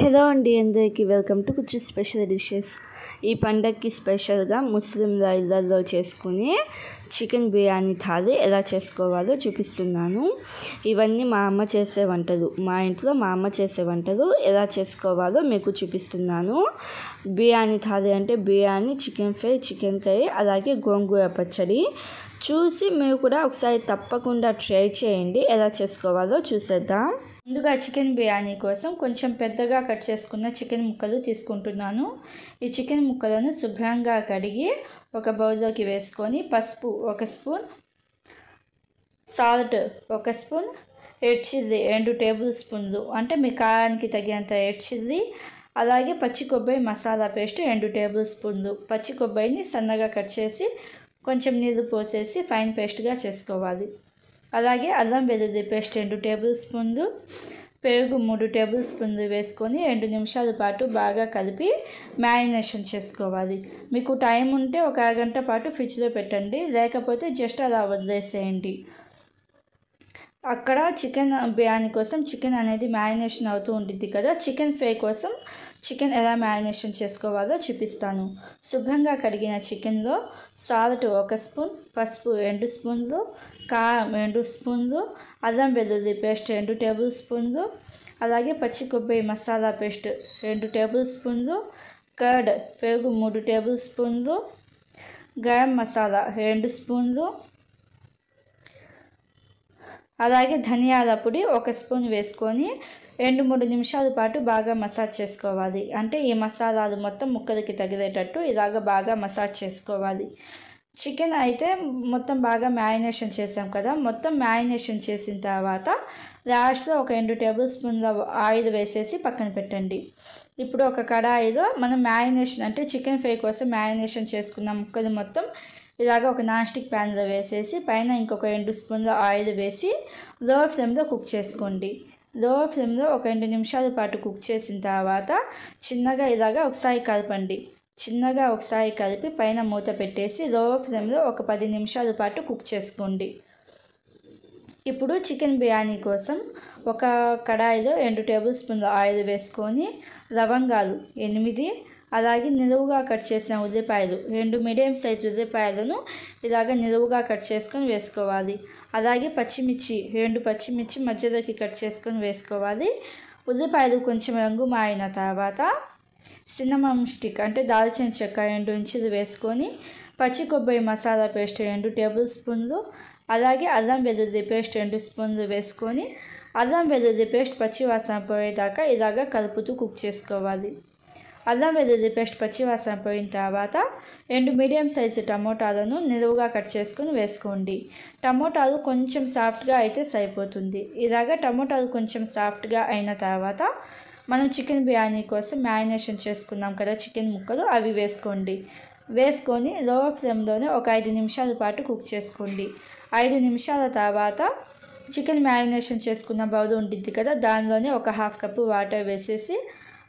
Hello అండి, అందరికీ welcome to కుచ్చు స్పెషల్ డిషెస్. ఈ పండగకి స్పెషల్గా ముస్లింల ఇళ్ళల్లో చేసుకునే చికెన్ బిర్యానీ థాలీ ఎలా చేసుకోవాలో చూపిస్తున్నాను. ఇవన్నీ మా అమ్మ చేసే వంటలు, మా ఇంట్లో మా అమ్మ చేసే వంటలు ఎలా చేసుకోవాలో మీకు చూపిస్తున్నాను. బిర్యానీ థాలీ అంటే biryani, chicken fry, chicken curry, అలాగే గోంగూర పచ్చడి. చూసి మీరు కూడా ఒకసారి తప్పకుండా ట్రై చేయండి. ఎలా చేసుకోవాలో చూసేద్దాం. ముందుగా చికెన్ బిర్యానీ కోసం కొంచెం పెద్దగా కట్ చేసుకున్న చికెన్ ముక్కలు తీసుకుంటున్నాను. ఈ చికెన్ ముక్కలను శుభ్రంగా కడిగి ఒక బౌల్లోకి వేసుకొని పసుపు 1 spoon, salt 1 spoon, red chilli 2 table స్పూన్లు అంటే మీ కారానికి తగినంత రెడ్ చిల్లీ, అలాగే పచ్చి కొబ్బరి మసాలా పేస్ట్ 2 టేబుల్ స్పూన్లు. పచ్చి కొబ్బరిని సన్నగా కట్ చేసి కొంచెం నీళ్ళు పోసేసి ఫైన్ పేస్ట్గా చేసుకోవాలి. అలాగే అల్లం వెల్లుల్లి పేస్ట్ 2 టేబుల్ స్పూన్లు, పెరుగు 3 టేబుల్ స్పూన్లు వేసుకొని 2 నిమిషాల పాటు బాగా కలిపి మ్యారినేషన్ చేసుకోవాలి. మీకు టైం ఉంటే ఒక అరగంట పాటు ఫ్రిడ్జ్లో పెట్టండి, లేకపోతే జస్ట్ అలా వదిలేసేయండి. అక్కడ చికెన్ బిర్యానీ కోసం చికెన్ అనేది మ్యారినేషన్ అవుతూ ఉంటుంది కదా. చికెన్ ఫ్రై కోసం చికెన్ ఎలా మ్యారినేషన్ చేసుకోవాలో చూపిస్తాను. శుభ్రంగా కడిగిన చికెన్లో సాల్ట్ 1 స్పూన్, పసుపు 2 స్పూన్లు, కారం 2 స్పూన్లు, అల్లం వెల్లుల్లి పేస్ట్ 2 టేబుల్ స్పూన్లు, అలాగే పచ్చి కొబ్బరి మసాలా పేస్ట్ 2 టేబుల్ స్పూన్లు, కర్డ్ పెరుగు 3 టేబుల్ స్పూన్లు, గరం మసాలా 2 స్పూన్లు, అలాగే ధనియాల పొడి 1 స్పూన్ వేసుకొని 2-3 నిమిషాల పాటు బాగా మసాజ్ చేసుకోవాలి. అంటే ఈ మసాలాలు మొత్తం ముక్కలకి తగిలేటట్టు ఇలాగ బాగా మసాజ్ చేసుకోవాలి. చికెన్ అయితే మొత్తం బాగా మ్యారినేషన్ చేసాం కదా. మొత్తం మ్యారినేషన్ చేసిన తర్వాత లాస్ట్లో ఒక 2 టేబుల్ స్పూన్ల ఆయిల్ వేసేసి పక్కన పెట్టండి. ఇప్పుడు ఒక కడాయిలో మనం మ్యారినేషన్ అంటే చికెన్ ఫ్రై కోసం మ్యారినేషన్ చేసుకున్న ముక్కలు మొత్తం ఇలాగ ఒక నాన్ స్టిక్ ప్యాన్లో వేసేసి పైన ఇంకొక 2 స్పూన్ల ఆయిల్ వేసి లో ఫ్లేమ్లో కుక్ చేసుకోండి. లో ఫ్లేమ్లో ఒక 2 నిమిషాల పాటు కుక్ చేసిన తర్వాత చిన్నగా ఇలాగ ఒకసారి కలపండి. చిన్నగా ఒకసారి కలిపి పైన మూత పెట్టేసి లో ఫ్లేమ్లో ఒక 10 నిమిషాల పాటు కుక్ చేసుకోండి. ఇప్పుడు చికెన్ బిర్యానీ కోసం ఒక కడాయిలో 2 టేబుల్ స్పూన్ల ఆయిల్ వేసుకొని లవంగాలు 8, అలాగే నిలువుగా కట్ చేసిన ఉల్లిపాయలు 2 మీడియం సైజ్ ఉల్లిపాయలను ఇలాగ నిలువుగా కట్ చేసుకొని వేసుకోవాలి. అలాగే పచ్చిమిర్చి 2 పచ్చిమిర్చి మధ్యలోకి కట్ చేసుకొని వేసుకోవాలి. ఉల్లిపాయలు కొంచెం రంగు మారిన తర్వాత సిన్నమన్ స్టిక్ అంటే దాల్చిన చెక్క 2 ఇంచులు వేసుకొని పచ్చి కొబ్బరి మసాలా పేస్ట్ 2 టేబుల్ స్పూన్లు, అలాగే అల్లం వెల్లుల్లి పేస్ట్ 2 స్పూన్లు వేసుకొని అల్లం వెల్లుల్లి పేస్ట్ పచ్చి వాసన పోయేదాకా ఇలాగ కలుపుతూ కుక్ చేసుకోవాలి. అల్లం వెల్లుల్లి పేస్ట్ పచ్చి వాసన పోయిన తర్వాత 2 మీడియం సైజు టమోటాలను నిలువుగా కట్ చేసుకుని వేసుకోండి. టమోటాలు కొంచెం సాఫ్ట్గా అయితే సరిపోతుంది. ఇలాగ టమోటాలు కొంచెం సాఫ్ట్గా అయిన తర్వాత మనం చికెన్ బిర్యానీ కోసం మ్యారినేషన్ చేసుకున్నాం కదా చికెన్ ముక్కలు, అవి వేసుకోండి. వేసుకొని లో ఫ్లేమ్లోనే ఒక 5 నిమిషాల పాటు కుక్ చేసుకోండి. 5 నిమిషాల తర్వాత చికెన్ మ్యారినేషన్ చేసుకున్న బౌల్ ఉంటుంది కదా, దానిలోనే ఒక 1/2 కప్పు వాటర్ వేసేసి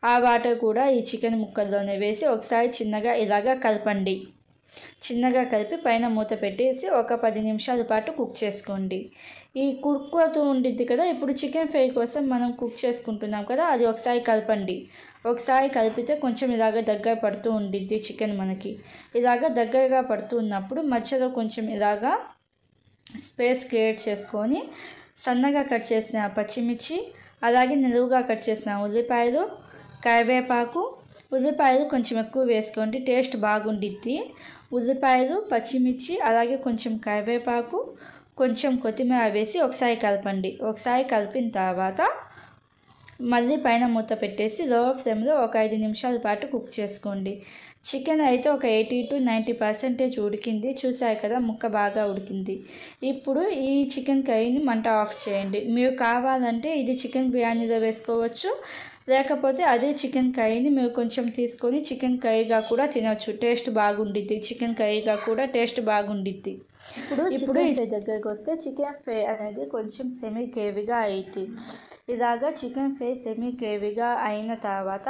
ఆ వాటర్ కూడా ఈ చికెన్ ముక్కల్లోనే వేసి ఒకసారి చిన్నగా ఇలాగా కలపండి. చిన్నగా కలిపి పైన మూత పెట్టేసి ఒక 10 నిమిషాల పాటు కుక్ చేసుకోండి. ఈ కుక్ అవుతూ ఉంటుంది కదా, ఇప్పుడు చికెన్ ఫ్రై కోసం మనం కుక్ చేసుకుంటున్నాం కదా, అది ఒకసారి కలపండి. ఒకసారి కలిపితే కొంచెం ఇలాగ దగ్గర పడుతూ ఉంటుంది చికెన్. మనకి ఇలాగ దగ్గరగా పడుతూ ఉన్నప్పుడు మధ్యలో కొంచెం ఇలాగా స్పేస్ క్రియేట్ చేసుకొని సన్నగా కట్ చేసిన పచ్చిమిర్చి, అలాగే నిలువుగా కట్ చేసిన ఉల్లిపాయలు, కరివేపాకు, ఉల్లిపాయలు కొంచెం ఎక్కువ వేసుకోండి, టేస్ట్ బాగుండిద్ది. ఉల్లిపాయలు, పచ్చిమిర్చి, అలాగే కొంచెం కరివేపాకు, కొంచెం కొత్తిమీర వేసి ఒకసారి కలపండి. ఒకసారి కలిపిన తర్వాత మళ్ళీ పైన మూత పెట్టేసి లో ఫ్లేమ్లో ఒక 5 నిమిషాల పాటు కుక్ చేసుకోండి. చికెన్ అయితే ఒక 80-90% ఉడికింది. చూసారు కదా, ముక్క బాగా ఉడికింది. ఇప్పుడు ఈ చికెన్ కర్రీని మంట ఆఫ్ చేయండి. మీరు కావాలంటే ఇది చికెన్ బిర్యానీలో వేసుకోవచ్చు, లేకపోతే అదే చికెన్ కర్రీని మీరు కొంచెం తీసుకొని చికెన్ కర్రీగా కూడా తినవచ్చు. టేస్ట్ బాగుండిద్ది. చికెన్ కర్రీగా కూడా టేస్ట్ బాగుండిద్ది. ఇప్పుడు ఈ దగ్గరికి వస్తే చికెన్ ఫ్రై అనేది కొంచెం సెమీ గ్రేవీగా అయింది. ఇలాగా చికెన్ ఫ్రై సెమీ గ్రేవీగా అయిన తర్వాత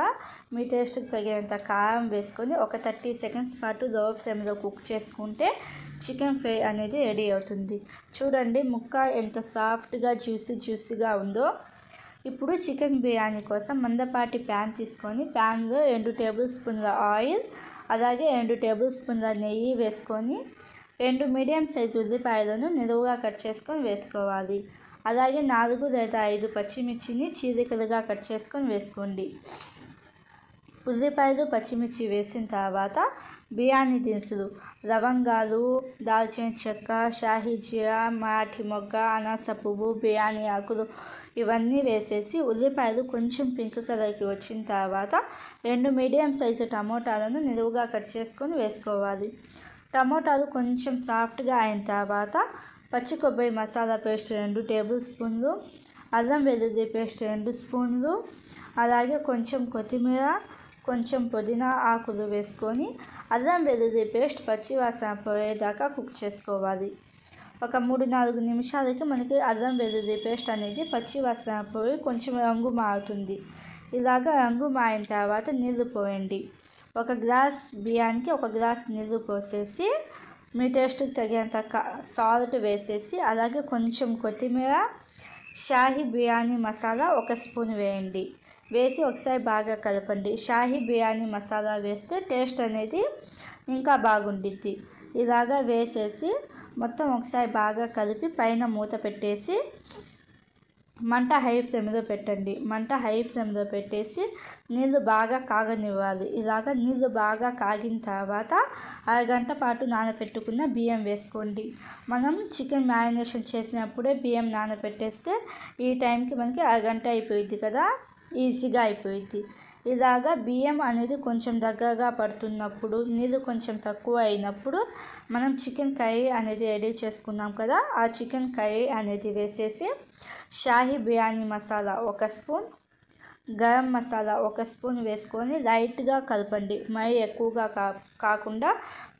మీ టేస్ట్కి తగినంత కారం వేసుకొని ఒక 30 సెకండ్స్ పాటు లో ఫ్లేమ్లో కుక్ చేసుకుంటే చికెన్ ఫ్రై అనేది రెడీ అవుతుంది. చూడండి ముక్క ఎంత సాఫ్ట్గా జ్యూసీగా ఉందో. ఇప్పుడు చికెన్ బిర్యానీ కోసం మందపాటి ప్యాన్ తీసుకొని ప్యాన్లో 2 టేబుల్ స్పూన్ల ఆయిల్ అలాగే 2 టేబుల్ స్పూన్ల నెయ్యి వేసుకొని 2 మీడియం సైజు ఉల్లిపాయలను నిలువుగా కట్ చేసుకొని వేసుకోవాలి. అలాగే 4 లేదా 5 పచ్చిమిర్చిని చీలికలుగా కట్ చేసుకొని వేసుకోండి. ఉల్లిపాయలు పచ్చిమిర్చి వేసిన తర్వాత బిర్యానీ దినుసులు లవంగాలు, దాల్చిన చెక్క, షాహీ జీరా, మరాఠీ మొగ్గ, అనాస పువ్వు, బిర్యానీ ఆకులు ఇవన్నీ వేసేసి ఉల్లిపాయలు కొంచెం పింక్ కలర్కి వచ్చిన తర్వాత 2 మీడియం సైజు టమోటాలను నిలువుగా కట్ చేసుకొని వేసుకోవాలి. టమోటాలు కొంచెం సాఫ్ట్గా అయిన తర్వాత పచ్చి కొబ్బరి మసాలా పేస్ట్ 2 టేబుల్ స్పూన్లు, అల్లం వెల్లుల్లి పేస్ట్ 2 స్పూన్లు, అలాగే కొంచెం కొత్తిమీర, కొంచెం పుదీనా ఆకులు వేసుకొని అల్లం వెల్లుల్లి పేస్ట్ పచ్చివాసన పోయేదాకా కుక్ చేసుకోవాలి. ఒక 3-4 నిమిషాలకి మనకి అల్లం వెల్లుల్లి పేస్ట్ అనేది పచ్చివాసన పోయి కొంచెం రంగు మారుతుంది. ఇలాగ రంగు మారిన తర్వాత నీళ్లు పోయండి. ఒక గ్లాస్ బియ్యానికి 1 గ్లాస్ నీళ్లు పోసేసి మీ టేస్ట్కి తగినంత సాల్ట్ వేసేసి అలాగే కొంచెం కొత్తిమీర, షాహీ బిర్యానీ మసాలా 1 స్పూన్ వేయండి. వేసి ఒకసారి బాగా కలపండి. షాహీ బిర్యానీ మసాలా వేస్తే టేస్ట్ అనేది ఇంకా బాగుండిద్ది. ఇలాగా వేసేసి మొత్తం ఒకసారి బాగా కలిపి పైన మూత పెట్టేసి మంట హై ఫ్లేమ్లో పెట్టండి. మంట హై ఫ్లేమ్లో పెట్టేసి నీళ్ళు బాగా కాగనివ్వాలి. ఇలాగ నీళ్ళు బాగా కాగిన తర్వాత అరగంట పాటు నానబెట్టుకున్న బియ్యం వేసుకోండి. మనం చికెన్ మ్యారినేషన్ చేసినప్పుడే బియ్యం నానబెట్టేస్తే ఈ టైంకి మనకి అరగంట అయిపోయింది కదా, ఈజీగా అయిపోయింది. ఇలాగా బియ్యం అనేది కొంచెం దగ్గరగా పడుతున్నప్పుడు, నీళ్ళు కొంచెం తక్కువ అయినప్పుడు మనం చికెన్ కర్రీ అనేది రెడీ చేసుకున్నాం కదా, ఆ చికెన్ కర్రీ అనేది వేసేసి షాహీ బిర్యానీ మసాలా 1 స్పూన్, గరం మసాలా 1 స్పూన్ వేసుకొని లైట్గా కలపండి. మరీ ఎక్కువగా కాకుండా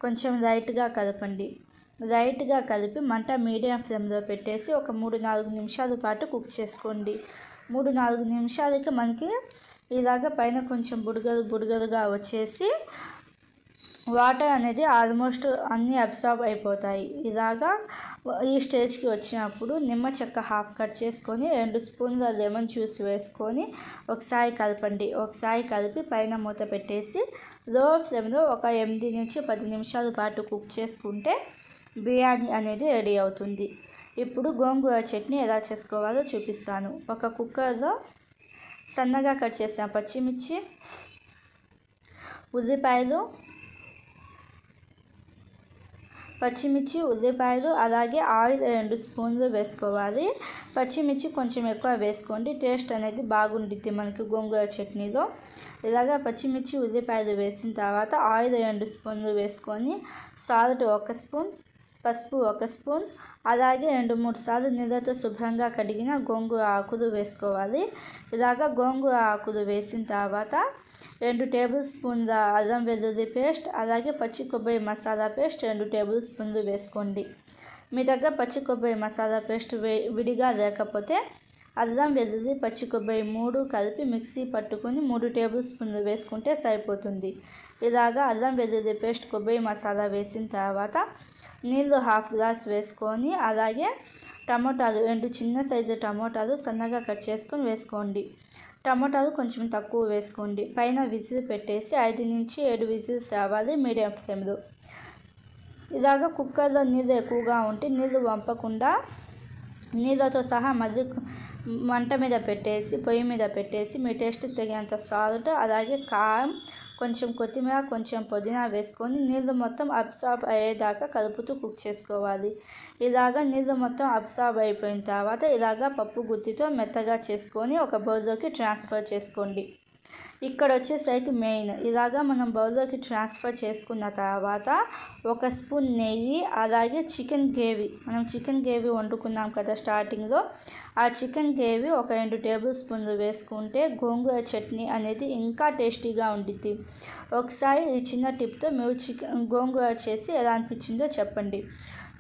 కొంచెం లైట్గా కలపండి. లైట్గా కలిపి మంట మీడియం ఫ్లేమ్లో పెట్టేసి ఒక 3-4 నిమిషాల పాటు కుక్ చేసుకోండి. 3-4 నిమిషాలకి మనకి ఇలాగ పైన కొంచెం బుడగలుగా వచ్చేసి వాటర్ అనేది ఆల్మోస్ట్ అన్నీ అబ్సార్బ్ అయిపోతాయి. ఇలాగా ఈ స్టేజ్కి వచ్చినప్పుడు నిమ్మ చెక్క హాఫ్ కట్ చేసుకొని 2 స్పూన్ల లెమన్ జ్యూస్ వేసుకొని ఒకసారి కలపండి. ఒకసారి కలిపి పైన మూత పెట్టేసి లో ఫ్లేమ్లో ఒక 8-10 నిమిషాల పాటు కుక్ చేసుకుంటే బిర్యానీ అనేది రెడీ అవుతుంది. ఇప్పుడు గోంగూర చట్నీ ఎలా చేసుకోవాలో చూపిస్తాను. ఒక కుక్కర్లో సన్నగా కట్ చేసిన పచ్చిమిర్చి, ఉల్లిపాయలు అలాగే ఆయిల్ 2 స్పూన్లు వేసుకోవాలి. పచ్చిమిర్చి కొంచెం ఎక్కువ వేసుకోండి, టేస్ట్ అనేది బాగుండిద్ది మనకి గోంగూర చట్నీలో. ఇలాగ పచ్చిమిర్చి ఉల్లిపాయలు వేసిన తర్వాత ఆయిల్ 2 స్పూన్లు వేసుకొని సాల్ట్ 1 స్పూన్, పసుపు 1 స్పూన్, అలాగే 2-3 సార్లు నీళ్ళతో శుభ్రంగా కడిగిన గోంగూర ఆకులు వేసుకోవాలి. ఇలాగ గోంగూర ఆకులు వేసిన తర్వాత 2 టేబుల్ స్పూన్ల అల్లం వెల్లుల్లి పేస్ట్ అలాగే పచ్చి కొబ్బరి మసాలా పేస్ట్ 2 టేబుల్ స్పూన్లు వేసుకోండి. మీ దగ్గర పచ్చి కొబ్బరి మసాలా పేస్ట్ విడిగా లేకపోతే అల్లం వెల్లుల్లి పచ్చి కొబ్బరి 3 కలిపి మిక్సీ పట్టుకొని 3 టేబుల్ స్పూన్లు వేసుకుంటే సరిపోతుంది. ఇలాగ అల్లం వెల్లుల్లి పేస్ట్ కొబ్బరి మసాలా వేసిన తర్వాత నీళ్ళు 1/2 గ్లాస్ వేసుకొని అలాగే టమోటాలు 2 చిన్న సైజు టమోటాలు సన్నగా కట్ చేసుకొని వేసుకోండి. టమోటాలు కొంచెం తక్కువ వేసుకోండి. పైన విజిల్ పెట్టేసి 5-7 విజిల్స్ రావాలి మీడియం ఫ్లేమ్లో. ఇలాగ కుక్కర్లో నీళ్ళు ఎక్కువగా ఉంటే నీళ్ళు వంపకుండా నీళ్ళతో సహా మళ్ళీ మంట మీద పెట్టేసి పొయ్యి మీద పెట్టేసి మీ టేస్ట్కి తగినంత సాల్ట్ అలాగే కారం, కొంచెం కొత్తిమీర, కొంచెం పుదీనా వేసుకొని నీళ్ళు మొత్తం అబ్సార్బ్ అయ్యేదాకా కలుపుతూ కుక్ చేసుకోవాలి. ఇలాగ నీళ్ళు మొత్తం అబ్సార్బ్ అయిపోయిన తర్వాత ఇలాగ పప్పు గుత్తితో మెత్తగా చేసుకొని ఒక బౌల్లోకి ట్రాన్స్ఫర్ చేసుకోండి. ఇక్కడ వచ్చేసరికి మెయిన్ ఇలాగ మనం బౌల్లోకి ట్రాన్స్ఫర్ చేసుకున్న తర్వాత 1 స్పూన్ నెయ్యి అలాగే చికెన్ గ్రేవీ, మనం చికెన్ గ్రేవీ వండుకున్నాం కదా స్టార్టింగ్లో, ఆ చికెన్ గ్రేవీ ఒక 2 టేబుల్ స్పూన్లు వేసుకుంటే గోంగూర చట్నీ అనేది ఇంకా టేస్టీగా ఉండిద్ది. ఒకసారి ఈ చిన్న టిప్తో మీరు గోంగూర చేసి ఎలా అనిపించిందో చెప్పండి.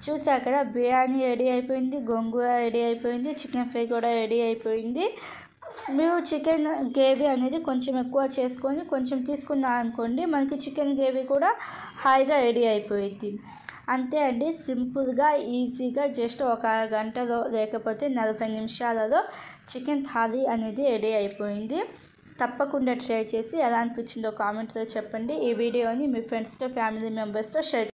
చూసారు కదా, బిర్యానీ రెడీ అయిపోయింది, గోంగూర రెడీ అయిపోయింది, చికెన్ ఫ్రై కూడా రెడీ అయిపోయింది. మీరు చికెన్ గ్రేవీ అనేది కొంచెం ఎక్కువ చేసుకొని కొంచెం తీసుకున్నా అనుకోండి, మనకి చికెన్ గ్రేవీ కూడా హాయిగా రెడీ అయిపోయింది. అంతే అండి, సింపుల్గా ఈజీగా జస్ట్ ఒక గంటలో లేకపోతే 40 నిమిషాలలో చికెన్ థాలీ అనేది రెడీ అయిపోయింది. తప్పకుండా ట్రై చేసి ఎలా అనిపించిందో కామెంట్లో చెప్పండి. ఈ వీడియోని మీ ఫ్రెండ్స్తో ఫ్యామిలీ మెంబర్స్తో షేర్